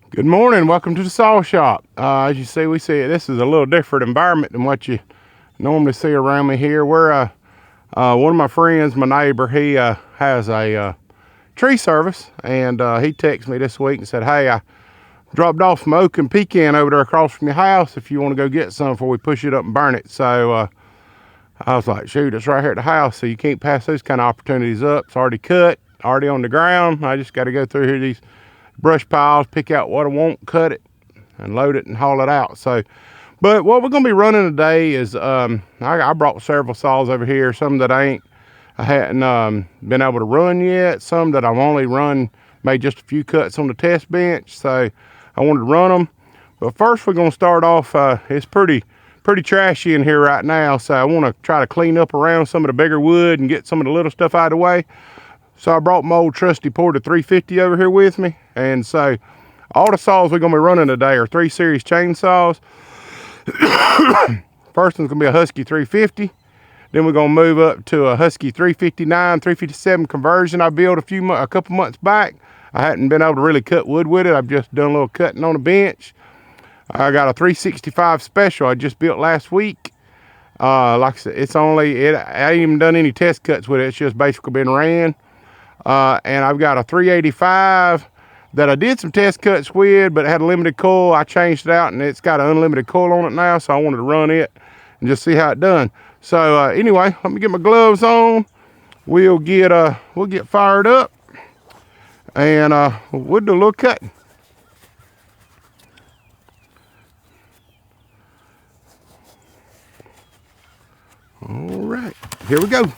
Good morning. Welcome to the saw shop. As you see, this is a little different environment than what you normally see around me here. We're one of my friends, my neighbor, he has a tree service, and he texted me this week and said, "Hey, I dropped off some oak and pecan over there across from your house. If you want to go get some before we push it up and burn it." So I was like, "Shoot, it's right here at the house, so you can't pass those kind of opportunities up. It's already cut, already on the ground. I just got to go through here these brush piles, pick out what I want, cut it, and load it and haul it out." So, but what we're gonna be running today is I brought several saws over here. Some that I hadn't been able to run yet. Some that I've only made just a few cuts on the test bench. So I wanted to run them. But first, we're gonna start off. It's pretty trashy in here right now. So I want to try to clean up around some of the bigger wood and get some of the little stuff out of the way. So I brought my old trusty Porter 350 over here with me. And so all the saws we're gonna be running today are 3 series chainsaws. First one's gonna be a Husky 350. Then we're gonna move up to a Husky 359, 357 conversion I built a couple months back. I hadn't been able to really cut wood with it. I've just done a little cutting on the bench. I got a 365 special I just built last week. Like I said, I ain't even done any test cuts with it. It's just basically been ran. And I've got a 385 that I did some test cuts with, but it had a limited coil. I changed it out and it's got an unlimited coil on it now, so I wanted to run it and just see how it done. So anyway, let me get my gloves on. We'll get fired up, and we'll do a little cutting. All right, here we go.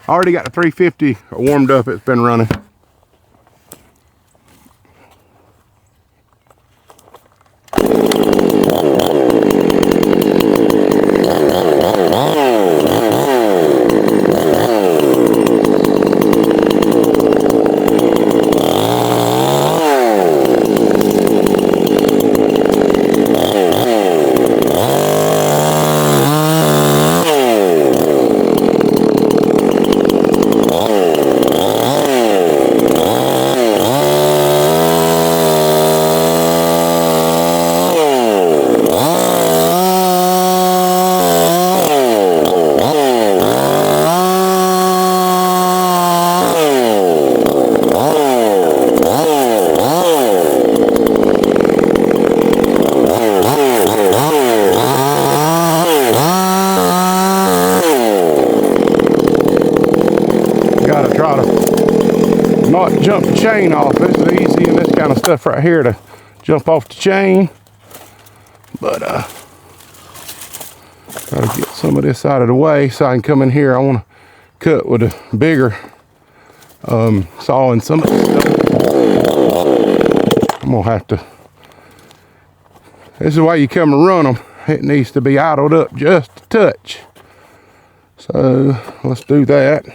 I already got the 350 warmed up. It's been running. Gotta try to not jump the chain off. This is easy in this kind of stuff right here to jump off the chain. But gotta get some of this out of the way so I can come in here. I want to cut with a bigger saw and some of this stuff. I'm gonna have to. This is the way you come and run them. It needs to be idled up just a touch. So let's do that.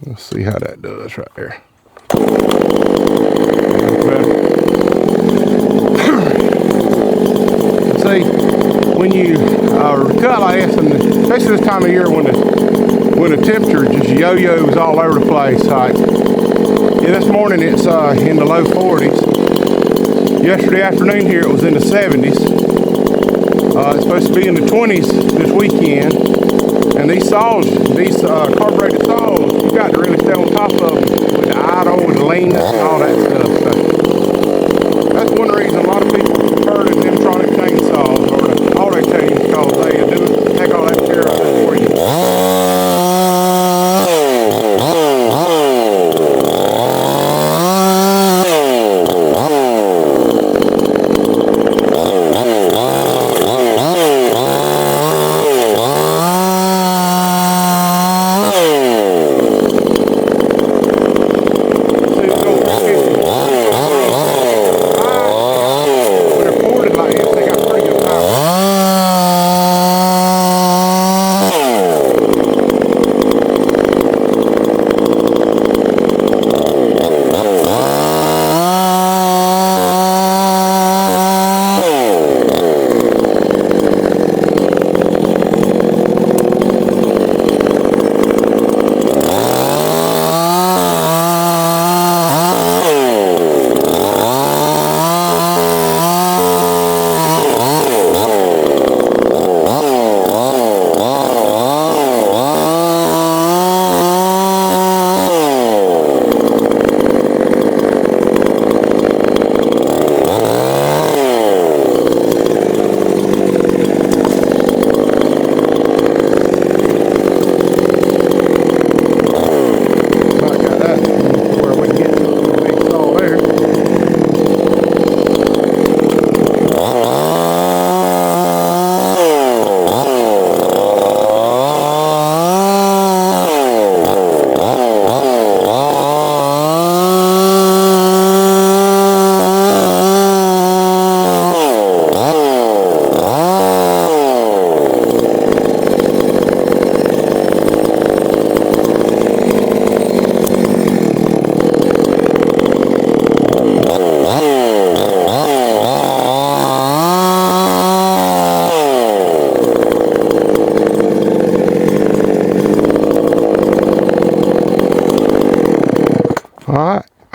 Let's see how that does right there. See, when you cut like this, and especially this time of year when the temperature just yo-yos all over the place. Like, yeah, this morning it's in the low 40s. Yesterday afternoon here it was in the 70s. It's supposed to be in the 20s this weekend. And these saws, carbureted saws, you got to really stay on top of them with the idle, with the leanness and all that stuff. So that's one reason a lot of people prefer the Nimtronic chainsaws or the auto chains, because they take all that care of it for you.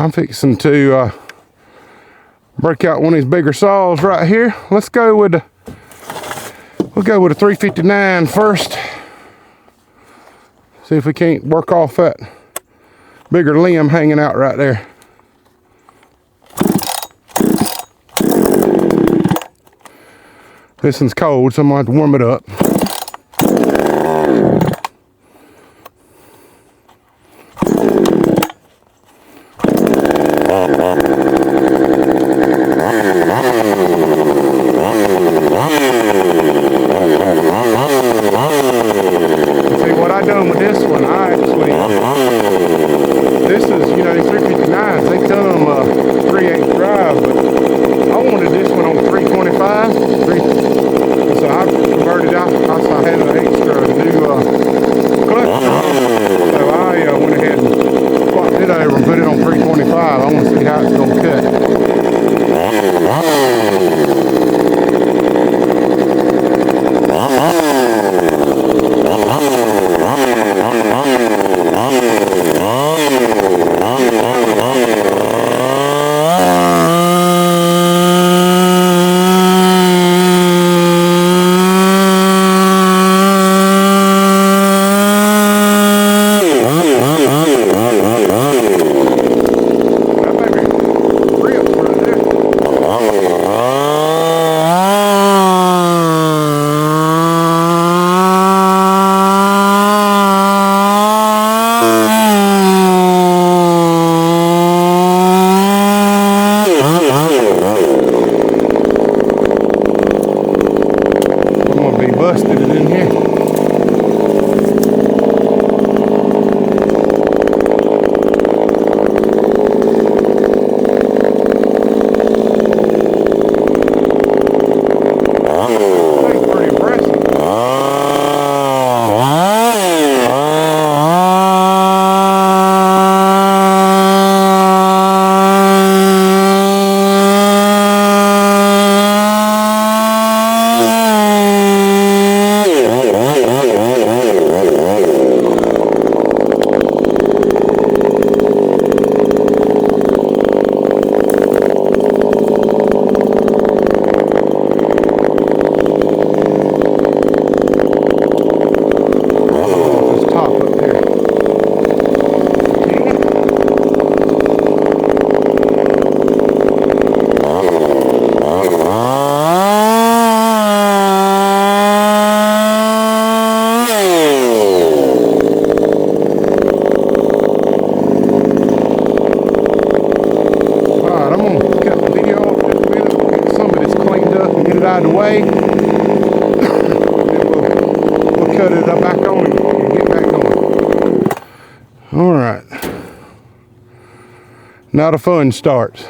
I'm fixing to break out one of these bigger saws right here. Let's go with we'll go with a 359 first. See if we can't work off that bigger limb hanging out right there. This one's cold, so I'm gonna have to warm it up. See what I done with this one, this is, you know, these 359s, they tell them 3/8 drive, but I wanted this one on 325, so I converted out, I had an extra new clutch, so I went ahead and swapped it over and put it on 325. I want to see how it's going to cut. Busted it in here. That's pretty impressive. Out of the way, and we'll cut it up back on and get back on. All right, now the fun starts.